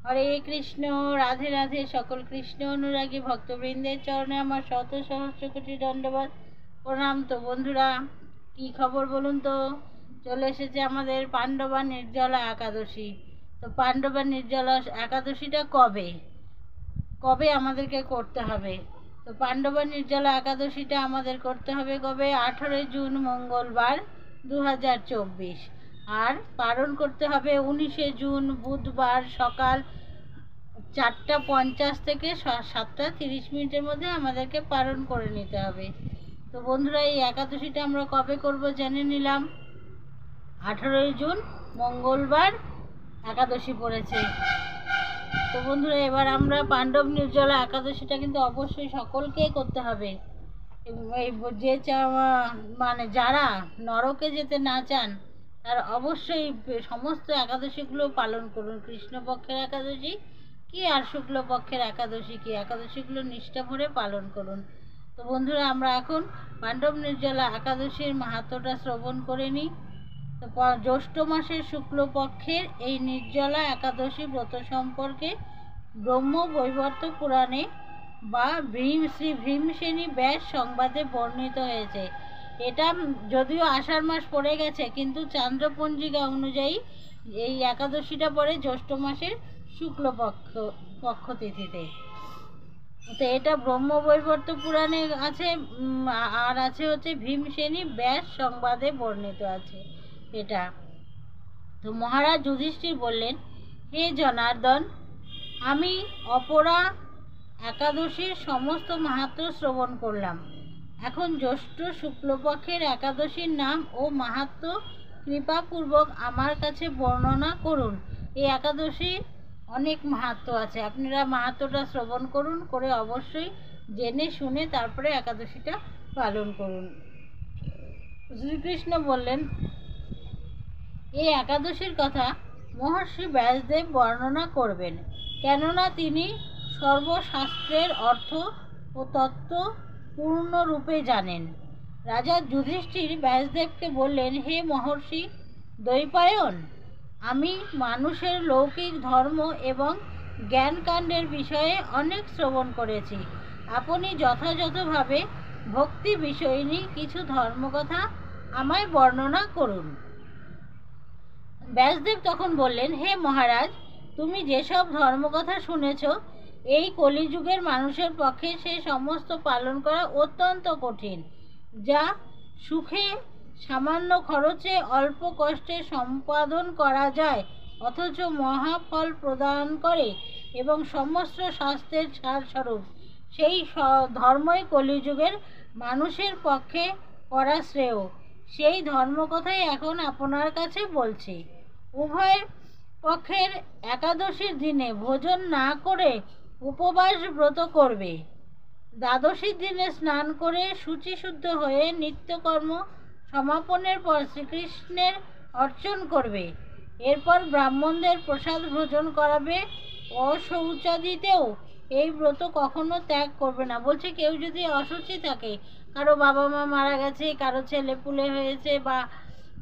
হরে কৃষ্ণ। রাধে রাধে। সকল কৃষ্ণ অনুরাগী ভক্তবৃন্দের চরণে আমার শত সহস্র কোটি দণ্ডবাদ প্রণাম। তো বন্ধুরা, কি খবর বলুন তো? চলে এসেছে আমাদের পাণ্ডবা নির্জলা একাদশী। তো পাণ্ডবা নির্জলা একাদশীটা কবে কবে আমাদেরকে করতে হবে? তো পাণ্ডবা নির্জলা একাদশীটা আমাদের করতে হবে কবে? 18 জুন মঙ্গলবার 2024। আর পালন করতে হবে 19 জুন বুধবার সকাল 4:50 থেকে 7:30 মধ্যে আমাদেরকে পালন করে নিতে হবে। তো বন্ধুরা, এই একাদশীটা আমরা কবে করব জেনে নিলাম। 18 জুন মঙ্গলবার একাদশী পড়েছে। তো বন্ধুরা, এবার আমরা পাণ্ডব নির্জলা একাদশীটা কিন্তু অবশ্যই সকলকেই করতে হবে। এই যে মানে যারা নরকে যেতে না চান তারা অবশ্যই সমস্ত একাদশীগুলো পালন করুন। কৃষ্ণপক্ষের একাদশী কি আর শুক্লপক্ষের একাদশী কি, একাদশীগুলো নিষ্ঠা ভরে পালন করুন। তো বন্ধুরা, আমরা এখন পাণ্ডব নির্জলা একাদশীর মাহাত্ম্যটা শ্রবণ করে নিই। তো জ্যৈষ্ঠ মাসের শুক্লপক্ষের এই নির্জলা একাদশী ব্রত সম্পর্কে ব্রহ্ম বৈবর্ত পুরাণে বা শ্রী ভীমসেনী ব্যাস সংবাদে বর্ণিত হয়েছে। এটা যদিও আষাঢ় মাস পড়ে গেছে, কিন্তু চান্দ্রপঞ্জিকা অনুযায়ী এই একাদশীটা পড়ে জ্যৈষ্ঠ মাসের শুক্লপক্ষ তিথিতে। তো এটা ব্রহ্ম বৈবর্ত পুরাণে আছে, আর আছে হচ্ছে ভীমসেনী ব্যাস সংবাদে বর্ণিত আছে এটা। তো মহারাজ যুধিষ্ঠির বললেন, হে জনার্দন, আমি অপরা একাদশীর সমস্ত মাহাত্ম্য শ্রবণ করলাম। এখন জ্যৈষ্ঠ শুক্লপক্ষের একাদশীর নাম ও মাহাত্ম্য কৃপাপূর্বক আমার কাছে বর্ণনা করুন। এই একাদশীর অনেক মাহাত্ম্য আছে, আপনারা মাহাত্ম্যটা শ্রবণ করুন, করে অবশ্যই জেনে শুনে তারপরে একাদশীটা পালন করুন। শ্রীকৃষ্ণ বললেন, এই একাদশীর কথা মহর্ষি ব্যাসদেব বর্ণনা করবেন, কেননা তিনি সর্বশাস্ত্রের অর্থ ও তত্ত্ব পূর্ণরূপে জানেন। রাজা যুধিষ্ঠির ব্যাসদেবকে বললেন, হে মহর্ষি দ্বৈপায়ন, আমি মানুষের লৌকিক ধর্ম এবং জ্ঞানকাণ্ডের বিষয়ে অনেক শ্রবণ করেছি। আপনি যথাযথভাবে ভক্তি বিষয়নী কিছু ধর্মকথা আমায় বর্ণনা করুন। ব্যাসদেব তখন বললেন, হে মহারাজ, তুমি যেসব ধর্মকথা শুনেছ, এই কলিযুগের মানুষের পক্ষে সে সমস্ত পালন করা অত্যন্ত কঠিন, যা সুখে সামান্য খরচে অল্প কষ্টে সম্পাদন করা যায়, অথচ মহাফল প্রদান করে এবং সমস্ত শাস্ত্রের সারস্বরূপ। সেই ধর্মই কলিযুগের মানুষের পক্ষে করা শ্রেয়। সেই ধর্মকথাই এখন আপনার কাছে বলছি। উভয় পক্ষের একাদশীর দিনে ভোজন না করে উপবাস ব্রত করবে। দ্বাদশীর দিনে স্নান করে শুচিশুদ্ধ হয়ে নিত্যকর্ম সমাপনের পর শ্রীকৃষ্ণের অর্চন করবে। এরপর ব্রাহ্মণদের প্রসাদ ভোজন করাবে। অশৌচাদিতেও এই ব্রত কখনো ত্যাগ করবে না। বলছে, কেউ যদি অসুচি থাকে, কারো বাবা মা মারা গেছে, কারো ছেলে পুলে হয়েছে, বা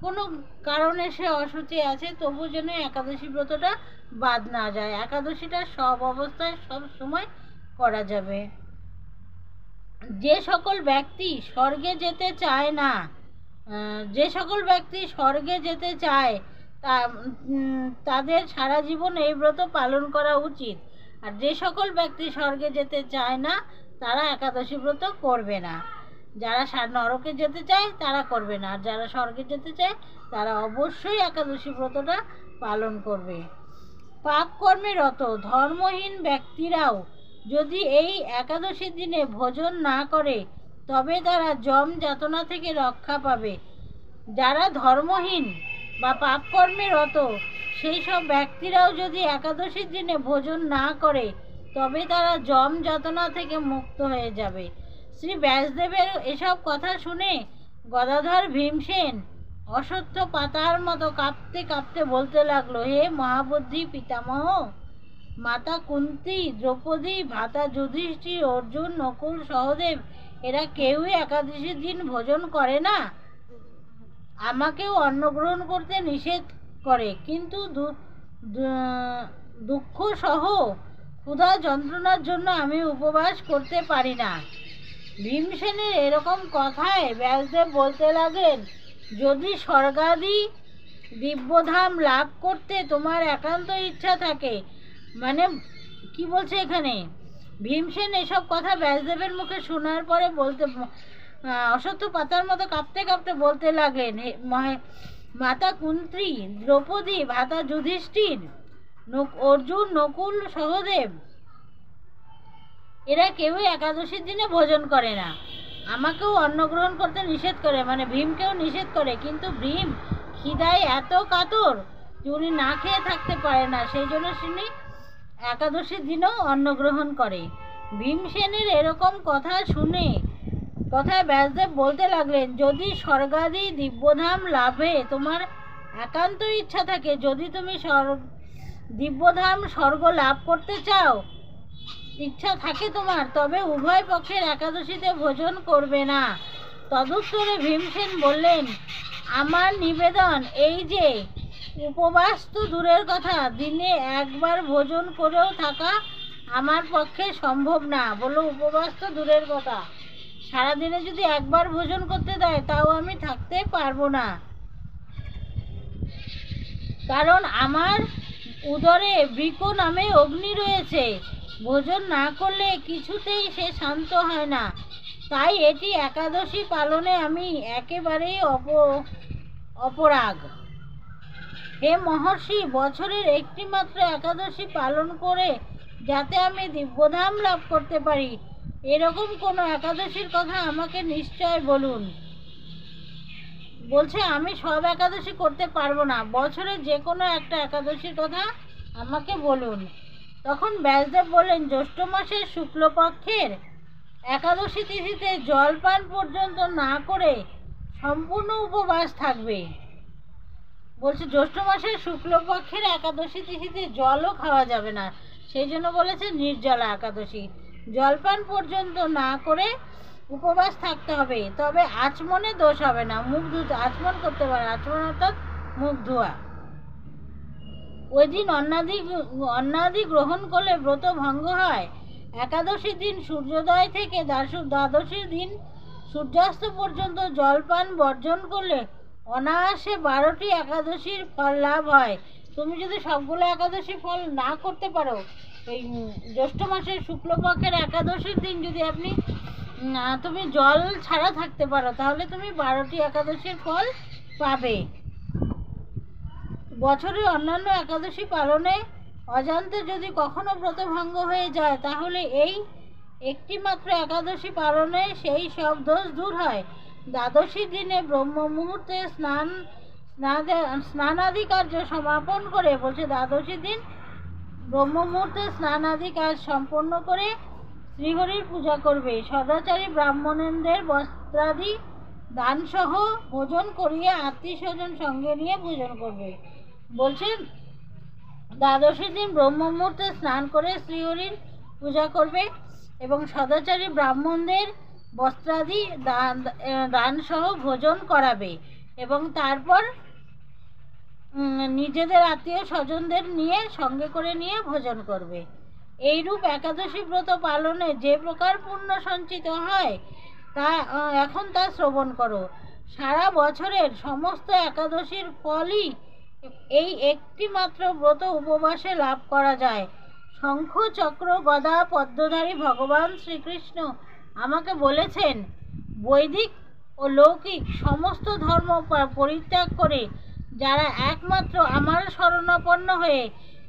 কোনো কারণে সে অসুচি আছে, তবু যেন একাদশী ব্রতটা বাদ না যায়। একাদশীটা সব অবস্থায় সব সময় করা যাবে। যে সকল ব্যক্তি স্বর্গে যেতে চায় না, যে সকল ব্যক্তি স্বর্গে যেতে চায় তাদের সারা জীবন এই ব্রত পালন করা উচিত। আর যে সকল ব্যক্তি স্বর্গে যেতে চায় না তারা একাদশী ব্রত করবে না। যারা নরকে যেতে চায় তারা করবে না, আর যারা স্বর্গে যেতে চায় তারা অবশ্যই একাদশী ব্রতটা পালন করবে। পাপ কর্মে রত ধর্মহীন ব্যক্তিরাও যদি এই একাদশীর দিনে ভোজন না করে তবে তারা যম যাতনা থেকে রক্ষা পাবে। যারা ধর্মহীন বা পাপ কর্মে রত সেই সব ব্যক্তিরাও যদি একাদশীর দিনে ভোজন না করে তবে তারা যম যাতনা থেকে মুক্ত হয়ে যাবে। শ্রী ব্যাসদেবের এসব কথা শুনে গদাধর ভীমসেন অশ্বত্থ পাতার মতো কাঁপতে কাঁপতে বলতে লাগলো, হে মহাবুদ্ধি পিতামহ, মাতা কুন্তী, দ্রৌপদী, ভ্রাতা যুধিষ্ঠির, অর্জুন, নকুল, সহদেব এরা কেউই একাদশীর দিন ভোজন করে না। আমাকেও অন্ন গ্রহণ করতে নিষেধ করে, কিন্তু দুঃখ সহ ক্ষুধা যন্ত্রণার জন্য আমি উপবাস করতে পারি না। ভীমসেনের এরকম কথায় ব্যাসদেব বলতে লাগলেন, যদি স্বর্গাদি দিব্যধাম লাভ করতে তোমার একান্ত ইচ্ছা থাকে, মানে কি বলছে এখানে, ভীমসেন এসব কথা ব্যাসদেবের মুখে শোনার পরে অশ্বত্থ পাতার মতো কাঁপতে কাঁপতে বলতে লাগলেন, মাতা কুন্ত্রী, দ্রৌপদী, ভ্রাতা যুধিষ্ঠির, অর্জুন, নকুল, সহদেব এরা কেউই একাদশীর দিনে ভোজন করে না। আমাকেও অন্ন গ্রহণ করতে নিষেধ করে, মানে ভীমকেও নিষেধ করে, কিন্তু ভীম খিদায় এত কাতর যে উনি না খেয়ে থাকতে পারে না, সেই জন্য তিনি একাদশীর দিনেও অন্ন গ্রহণ করে। ভীমসেনের এরকম কথা শুনে কথায় ব্যাসদেব বলতে লাগলেন, যদি স্বর্গাদি দিব্যধাম লাভে তোমার একান্ত ইচ্ছা থাকে, যদি তুমি দিব্যধাম স্বর্গ লাভ করতে চাও, ইচ্ছা থাকে তোমার, তবে উভয় পক্ষের একাদশীতে ভোজন করবে না। তদুত্তরে ভীমসেন বললেন, আমার নিবেদন এই যে উপবাস তো দূরের কথা, দিনে একবার ভোজন করেও থাকা আমার পক্ষে সম্ভব না। বলো, উপবাস তো দূরের কথা, সারাদিনে যদি একবার ভোজন করতে দেয় তাও আমি থাকতে পারবো না, কারণ আমার উদরে বৃক নামে অগ্নি রয়েছে, ভোজন না করলে কিছুতেই সে শান্ত হয় না। তাই এটি একাদশী পালনে আমি একেবারেই অপরাগ। হে মহর্ষি, বছরের একটি মাত্র একাদশী পালন করে যাতে আমি দিব্যধাম লাভ করতে পারি, এরকম কোনো একাদশীর কথা আমাকে নিশ্চয় বলুন। বলছে, আমি সব একাদশী করতে পারবো না, বছরে যে কোনো একটা একাদশীর কথা আমাকে বলুন। তখন ব্যাসদেব বললেন, জ্যৈষ্ঠ মাসের শুক্লপক্ষের একাদশী তিথিতে জলপান পর্যন্ত না করে সম্পূর্ণ উপবাস থাকবে। বলছে জ্যৈষ্ঠ মাসের শুক্লপক্ষের একাদশী তিথিতে জলও খাওয়া যাবে না, সেই জন্য বলেছে নির্জলা একাদশী। জলপান পর্যন্ত না করে উপবাস থাকতে হবে, তবে আচমনে দোষ হবে না, মুখ ধুতে আচমন করতে পারে, আচমন অর্থাৎ মুখ ধোয়া। ওই দিন অন্নাদি গ্রহণ করলে ব্রত ভঙ্গ হয়। একাদশীর দিন সূর্যোদয় থেকে দ্বাদশীর দিন সূর্যাস্ত পর্যন্ত জলপান বর্জন করলে অনায়াসে 12টি একাদশীর ফল লাভ হয়। তুমি যদি সবগুলো একাদশী ফল না করতে পারো, এই জ্যৈষ্ঠ মাসের শুক্লপক্ষের একাদশীর দিন যদি তুমি জল ছাড়া থাকতে পারো, তাহলে তুমি 12টি একাদশীর ফল পাবে। বছরের অন্যান্য একাদশী পালনে অজান্তে যদি কখনো ব্রতভঙ্গ হয়ে যায়, তাহলে এই একটি মাত্র একাদশী পালনে সেই সব দোষ দূর হয়। দ্বাদশীর দিনে ব্রহ্ম মুহূর্তে স্নানাদি কার্য সমাপন করে, বলছে দ্বাদশীর দিন ব্রহ্ম মুহূর্তে স্নানাদি কাজ সম্পন্ন করে শ্রীহরির পূজা করবে। সদাচারী ব্রাহ্মণেন্দ্রের বস্ত্রাদি দানসহ ভোজন করিয়ে আত্মীয় স্বজন সঙ্গে নিয়ে ভোজন করবে। বলছে দ্বাদশীর দিন ব্রহ্ম মুহূর্তে স্নান করে শ্রীহরির পূজা করবে এবং সদাচারী ব্রাহ্মণদের বস্ত্রাদি দানসহ ভোজন করাবে এবং তারপর নিজেদের আত্মীয় স্বজনদের নিয়ে সঙ্গে করে নিয়ে ভোজন করবে। এইরূপ একাদশী ব্রত পালনে যে প্রকার পুণ্য সঞ্চিত হয় তা এখন তা শ্রবণ করো। সারা বছরের সমস্ত একাদশীর ফলই এই একটি মাত্র ব্রত উপবাসে লাভ করা যায়। শঙ্খ, চক্র, গদা পদ্মধারী ভগবান শ্রীকৃষ্ণ আমাকে বলেছেন, বৈদিক ও লৌকিক সমস্ত ধর্ম পরিত্যাগ করে যারা একমাত্র আমার শরণাপন্ন হয়ে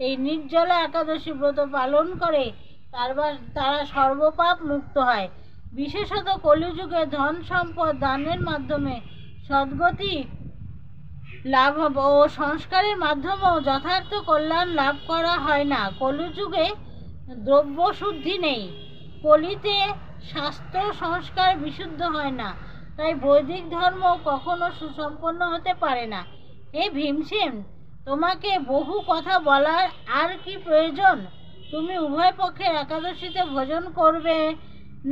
এই নির্জলা একাদশী ব্রত পালন করে তারা সর্বপাপ মুক্ত হয়। বিশেষত কলিযুগে ধন সম্পদ দানের মাধ্যমে সদ্গতি লাভ ও সংস্কারের মাধ্যমেও যথার্থ কল্যাণ লাভ করা হয় না। কলিযুগে দ্রব্য শুদ্ধি নেই, কলিতে শাস্ত্র সংস্কার বিশুদ্ধ হয় না, তাই বৈদিক ধর্ম কখনো সুসম্পন্ন হতে পারে না। হে ভীমসেন, তোমাকে বহু কথা বলার আর কি প্রয়োজন? তুমি উভয় পক্ষের একাদশীতে ভোজন করবে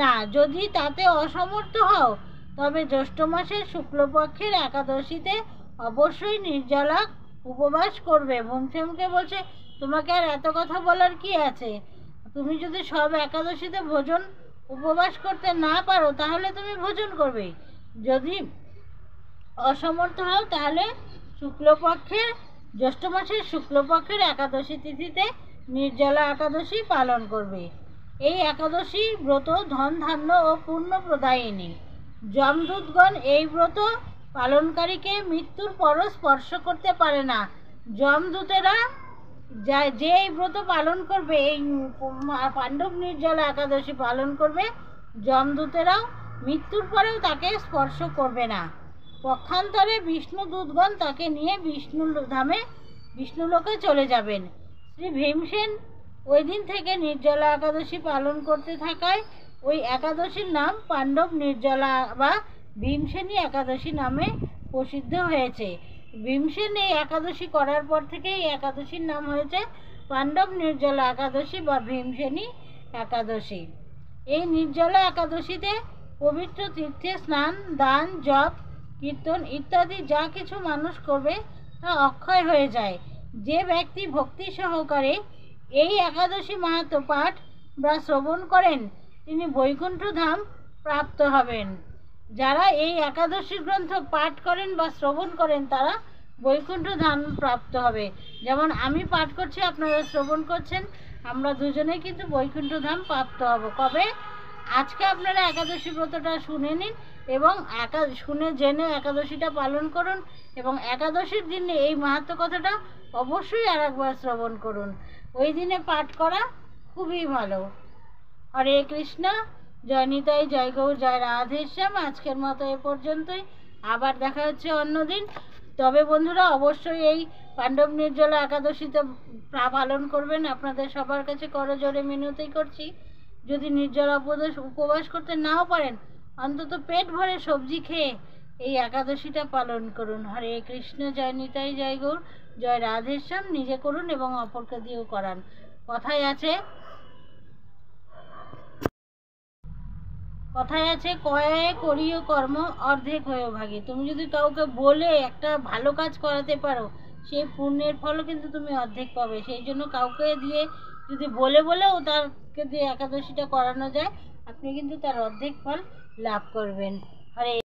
না। যদি তাতে অসমর্থ হও, তবে জ্যৈষ্ঠ মাসের শুক্লপক্ষের একাদশীতে অবশ্যই নির্জলা উপবাস করবে। ভীমসেনকে বলছে, তোমাকে আর এত কথা বলার কি আছে? তুমি যদি সব একাদশীতে ভোজন উপবাস করতে না পারো তাহলে তুমি ভোজন করবে। যদি অসমর্থ হও তাহলে শুক্লপক্ষের জ্যৈষ্ঠ মাসের শুক্লপক্ষের একাদশী তিথিতে নির্জলা একাদশী পালন করবে। এই একাদশী ব্রত ধন ধান্য ও পুণ্য প্রদায়িনী। যমদূতগণ এই ব্রত পালনকারীকে মৃত্যুর পরও স্পর্শ করতে পারে না। যমদূতেরা যে এই ব্রত পালন করবে, এই পাণ্ডব নির্জলা একাদশী পালন করবে, যমদূতেরাও মৃত্যুর পরেও তাকে স্পর্শ করবে না। পক্ষান্তরে বিষ্ণুদূতগণ তাকে নিয়ে বিষ্ণুলোকে চলে যাবেন। শ্রী ভীমসেন ওই দিন থেকে নির্জলা একাদশী পালন করতে থাকায় ওই একাদশীর নাম পাণ্ডব নির্জলা বা ভীমসেনী একাদশী নামে প্রসিদ্ধ হয়েছে। ভীমসেন এই একাদশী করার পর থেকে এই একাদশীর নাম হয়েছে পাণ্ডব নির্জলা একাদশী বা ভীমসেনী একাদশী। এই নির্জলা একাদশীতে পবিত্র তীর্থে স্নান, দান, জপ, কীর্তন ইত্যাদি যা কিছু মানুষ করবে তা অক্ষয় হয়ে যায়। যে ব্যক্তি ভক্তি সহকারে এই একাদশী মাহাত্ম্য পাঠ বা শ্রবণ করেন তিনি বৈকুণ্ঠ ধাম প্রাপ্ত হবেন। যারা এই একাদশী গ্রন্থ পাঠ করেন বা শ্রবণ করেন তারা বৈকুণ্ঠ ধাম প্রাপ্ত হবে। যেমন আমি পাঠ করছি, আপনারা শ্রবণ করছেন, আমরা দুজনেই কিন্তু বৈকুণ্ঠ ধাম প্রাপ্ত হব। কবে? আজকে আপনারা একাদশী ব্রতটা শুনে নিন এবং শুনে জেনে একাদশীটা পালন করুন এবং একাদশীর দিনে এই মাহাত্ম্য কথাটা অবশ্যই আরেকবার শ্রবণ করুন। ওই দিনে পাঠ করা খুবই ভালো। হরে কৃষ্ণ, জয় নিতাই, জয় গৌর, জয় রাধেশ্যাম। আজকের মতো এ পর্যন্তই, আবার দেখা হচ্ছে অন্যদিন। তবে বন্ধুরা অবশ্যই এই পাণ্ডব নির্জলা একাদশীতে পালন করবেন। আপনাদের সবার কাছে করজোড়ে মিনতি করছি, যদি নির্জলা উপবাস করতে নাও পারেন অন্তত পেট ভরে সবজি খেয়ে এই একাদশীটা পালন করুন। হরে কৃষ্ণ, জয় নিতাই, জয় গৌর, জয় রাধেশ্যাম। নিজে করুন এবং অপরকে দিয়েও করান। কথায় আছে কয়ে করিও কর্ম অর্ধেক হয়েও ভাগী। তুমি যদি কাউকে বলে একটা ভালো কাজ করাতে পারো সেই পুণ্যের ফলও কিন্তু তুমি অর্ধেক পাবে। সেই জন্য কাউকে দিয়ে যদি বলেও তাকে দিয়ে একাদশীটা করানো যায় আপনি কিন্তু তার অর্ধেক ফল লাভ করবেন। হরে